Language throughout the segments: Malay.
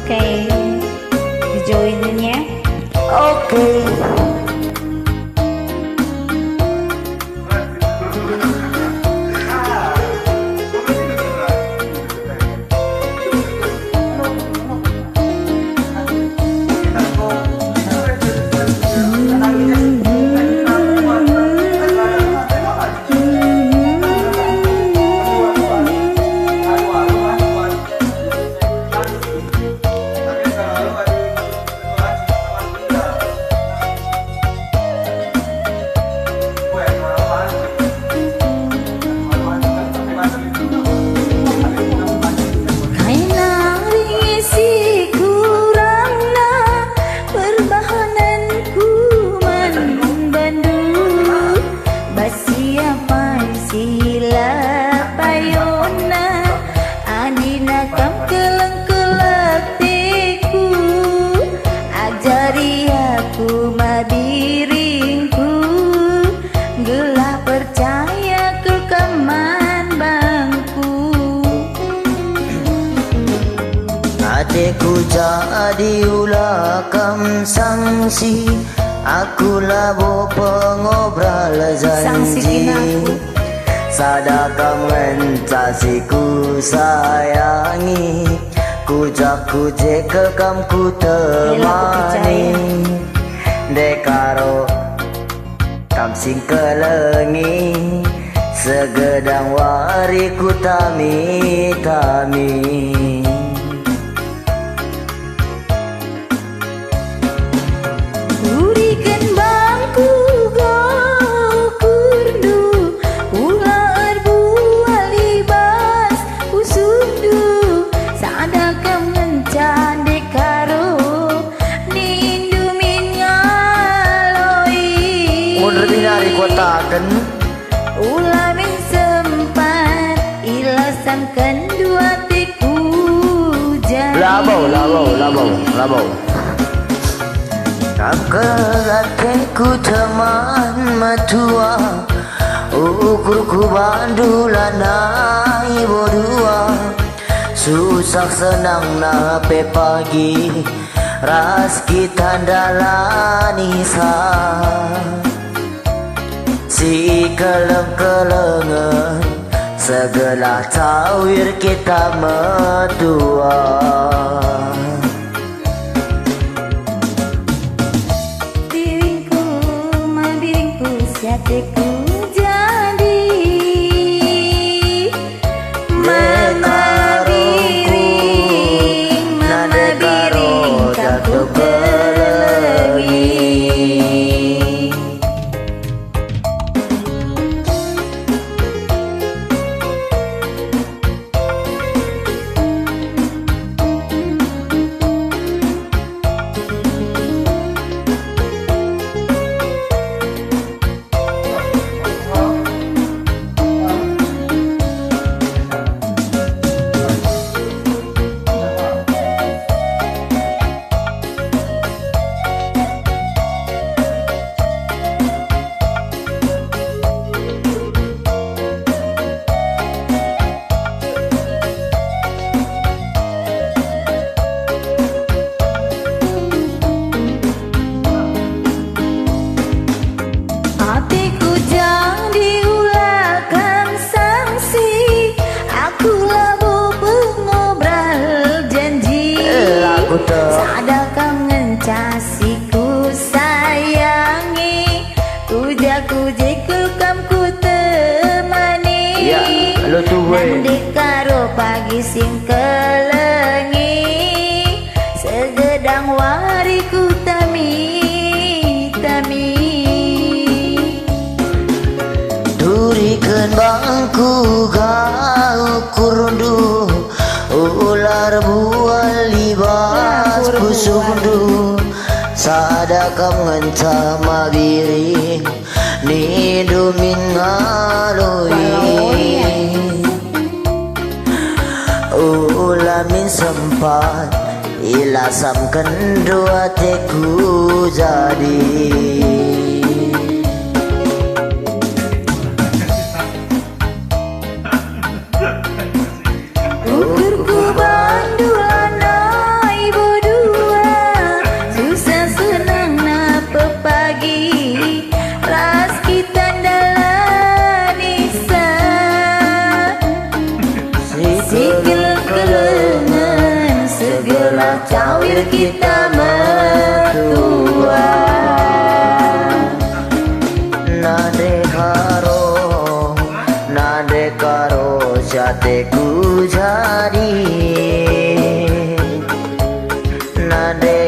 Ok, join dulu nhé. Ok. Adikku jadi ulah kam sangsi, akulah bo pengobral janji. Sadakam ngentasiku sayangi, kujak kuje kekam ku temani. Dekaro kam sing kelengi, segedang wariku tami-tami. Ulamin sempat ilasamkan dua tiku jari. Labau Kakak-kakekku teman matua, ukurku bandulanai berdua. Susah senang nape pagi, ras kita dalani sah. Si keleng-kelengan, segala tawir kita medua. Diriku, diriku, siatiku jadi Mama biring, kaku kelewi. Sadakam ngencasiku sayangi, kujak-kujiku kam ku temani. Nanti karo pagi sing kelengi, segedang wariku tami-tami. Durikan bangku gau kurundu, ular bual libas kusundu. Sadakam ngenta mabiri, nidumin ngaloi. Ulamin sempat, ilasamkan dua teku jadi. Ukurku bandulanai cawir kita mertua. Nade karo jateku jadi, nade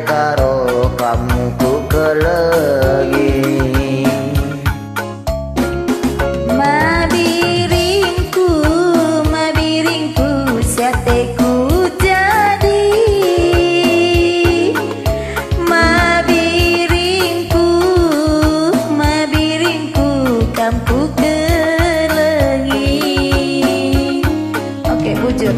karo kamu ku kelegi. Mabiringku jateku jadi, mabiringku kamu kelegi. Oke, bujur.